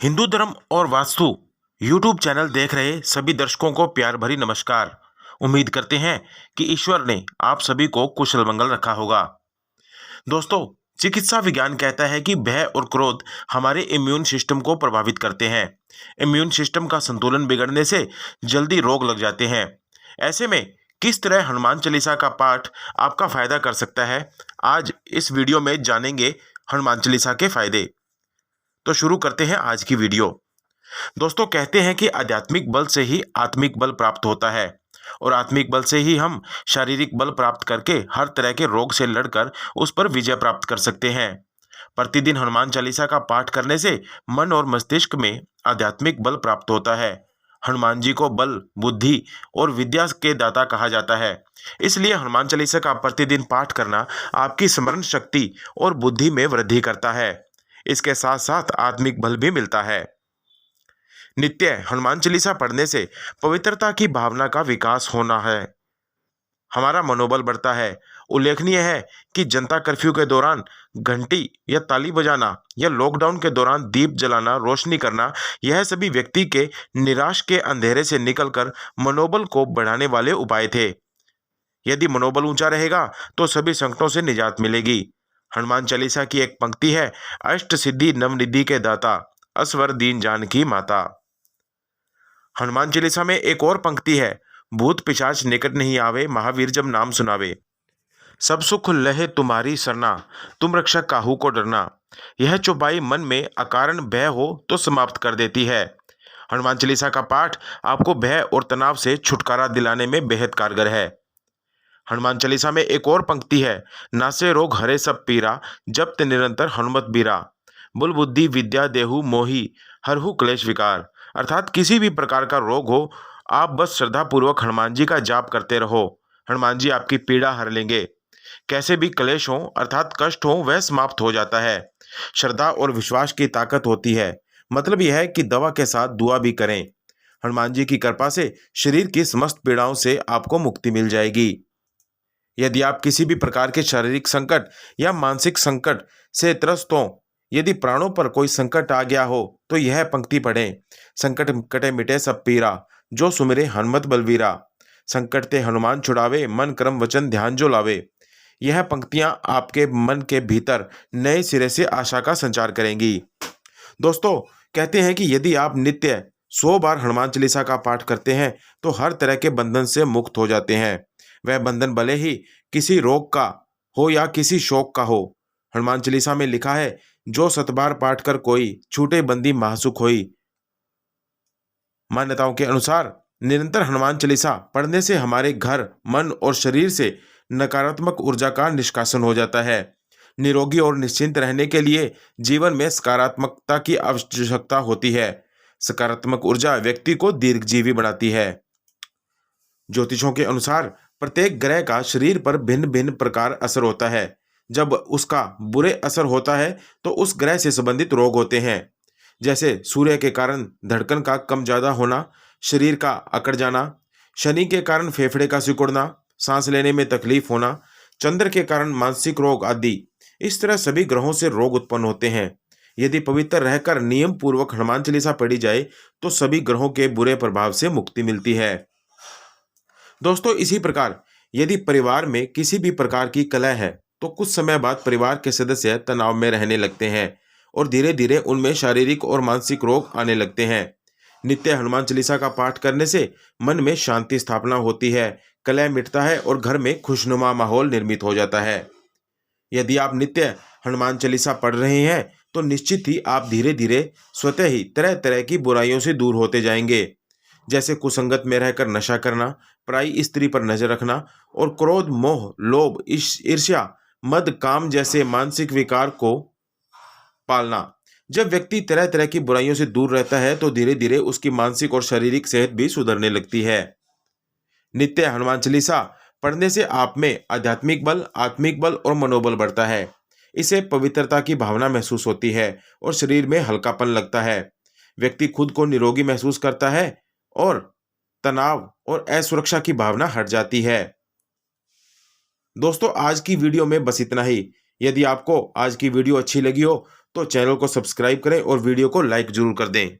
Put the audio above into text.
हिंदू धर्म और vastu YouTube channel देख रहे सभी दर्शकों को प्यार भरी नमस्कार। उम्मीद करते हैं कि ईश्वर ने आप सभी को कुशल मंगल रखा होगा। दोस्तों, चिकित्सा विज्ञान कहता है कि भय और क्रोध हमारे इम्यून सिस्टम को प्रभावित करते हैं। इम्यून सिस्टम का संतुलन बिगड़ने से जल्दी रोग लग जाते हैं। ऐसे में किस तरह हनुमान चालीसा का पाठ आपका फायदा कर सकता है, आज इस वीडियो में जानेंगे हनुमान चालीसा के फायदे। तो शुरू करते हैं आज की वीडियो। दोस्तों, कहते हैं कि आध्यात्मिक बल से ही आत्मिक बल प्राप्त होता है और आत्मिक बल से ही हम शारीरिक बल प्राप्त करके हर तरह के रोग से लड़कर उस पर विजय प्राप्त कर सकते हैं। प्रतिदिन हनुमान चालीसा का पाठ करने से मन और मस्तिष्क में आध्यात्मिक बल प्राप्त होता है। हनुमान जी को बल, बुद्धि और विद्या के दाता कहा जाता है। इसलिए हनुमान चालीसा का प्रतिदिन पाठ करना आपकी स्मरण शक्ति और बुद्धि में वृद्धि करता है। इसके साथ साथ आत्मिक बल भी मिलता है। नित्य हनुमान चालीसा पढ़ने से पवित्रता की भावना का विकास होना है, हमारा मनोबल बढ़ता है। उल्लेखनीय है कि जनता कर्फ्यू के दौरान घंटी या ताली बजाना या लॉकडाउन के दौरान दीप जलाना, रोशनी करना, यह सभी व्यक्ति के निराश के अंधेरे से निकलकर मनोबल को बढ़ाने वाले उपाय थे। यदि मनोबल ऊंचा रहेगा तो सभी संकटों से निजात मिलेगी। हनुमान चालीसा की एक पंक्ति है, अष्ट सिद्धि नवनिधि के दाता, असवर दीन जानकी माता। हनुमान चालीसा में एक और पंक्ति है, भूत पिशाच निकट नहीं आवे, महावीर जब नाम सुनावे। सब सुख लहे तुम्हारी सरना, तुम रक्षक काहू को डरना। यह चौपाई मन में अकारण भय हो तो समाप्त कर देती है। हनुमान चालीसा का पाठ आपको भय और तनाव से छुटकारा दिलाने में बेहद कारगर है। हनुमान चालीसा में एक और पंक्ति है, नासे रोग हरे सब पीरा, जप्त निरंतर हनुमत बीरा। बुल बुद्धि विद्या देहु मोही, हरहु क्लेश विकार। अर्थात किसी भी प्रकार का रोग हो, आप बस श्रद्धा पूर्वक हनुमान जी का जाप करते रहो, हनुमान जी आपकी पीड़ा हर लेंगे। कैसे भी क्लेश हो अर्थात कष्ट हो, वह समाप्त हो जाता है। श्रद्धा और विश्वास की ताकत होती है। मतलब यह है कि दवा के साथ दुआ भी करें। हनुमान जी की कृपा से शरीर की समस्त पीड़ाओं से आपको मुक्ति मिल जाएगी। यदि आप किसी भी प्रकार के शारीरिक संकट या मानसिक संकट से त्रस्त हो, यदि प्राणों पर कोई संकट आ गया हो, तो यह पंक्ति पढ़ें, संकट कटे मिटे सब पीरा, जो सुमिरे हनुमत बलवीरा। संकट ते हनुमान छुड़ावे, मन कर्म वचन ध्यान जो लावे। यह पंक्तियां आपके मन के भीतर नए सिरे से आशा का संचार करेंगी। दोस्तों, कहते हैं कि यदि आप नित्य 100 बार हनुमान चालीसा का पाठ करते हैं तो हर तरह के बंधन से मुक्त हो जाते हैं। वह बंधन भले ही किसी रोग का हो या किसी शोक का हो। हनुमान चालीसा में लिखा है, जो 7 बार पाठ कर कोई, छूटे बंदी महासुख होई। मान्यताओं के अनुसार निरंतर हनुमान चालीसा पढ़ने से हमारे घर, मन और शरीर से नकारात्मक ऊर्जा का निष्कासन हो जाता है। निरोगी और निश्चिंत रहने के लिए जीवन में सकारात्मकता की आवश्यकता होती है। सकारात्मक ऊर्जा व्यक्ति को दीर्घजीवी बनाती है। ज्योतिषों के अनुसार प्रत्येक ग्रह का शरीर पर भिन्न भिन्न प्रकार असर होता है। जब उसका बुरे असर होता है तो उस ग्रह से संबंधित रोग होते हैं। जैसे सूर्य के कारण धड़कन का कम ज्यादा होना, शरीर का अकड़ जाना, शनि के कारण फेफड़े का सिकुड़ना, सांस लेने में तकलीफ होना, चंद्र के कारण मानसिक रोग आदि। इस तरह सभी ग्रहों से रोग उत्पन्न होते हैं। यदि पवित्र रहकर नियम पूर्वक हनुमान चालीसा पढ़ी जाए तो सभी ग्रहों के बुरे प्रभाव से मुक्ति मिलती है। दोस्तों, इसी प्रकार यदि परिवार में किसी भी प्रकार की कलह है तो कुछ समय बाद परिवार के सदस्य तनाव में रहने लगते हैं और धीरे धीरे उनमें शारीरिक और मानसिक रोग आने लगते हैं। नित्य हनुमान चालीसा का पाठ करने से मन में शांति स्थापना होती है, कलह मिटता है और घर में खुशनुमा माहौल निर्मित हो जाता है। यदि आप नित्य हनुमान चालीसा पढ़ रहे हैं तो निश्चित ही आप धीरे धीरे स्वतः ही तरह तरह की बुराइयों से दूर होते जाएंगे। जैसे कुसंगत में रहकर नशा करना, पराई स्त्री पर नजर रखना और क्रोध, मोह, लोभ, ईर्ष्या, मद, काम जैसे मानसिक विकार को पालना। जब व्यक्ति तरह तरह की बुराइयों से दूर रहता है तो धीरे धीरे उसकी मानसिक और शारीरिक सेहत भी सुधरने लगती है। नित्य हनुमान चालीसा पढ़ने से आप में आध्यात्मिक बल, आत्मिक बल और मनोबल बढ़ता है। इसे पवित्रता की भावना महसूस होती है और शरीर में हल्कापन लगता है। व्यक्ति खुद को निरोगी महसूस करता है और तनाव और असुरक्षा की भावना हट जाती है। दोस्तों, आज की वीडियो में बस इतना ही। यदि आपको आज की वीडियो अच्छी लगी हो तो चैनल को सब्सक्राइब करें और वीडियो को लाइक जरूर कर दें।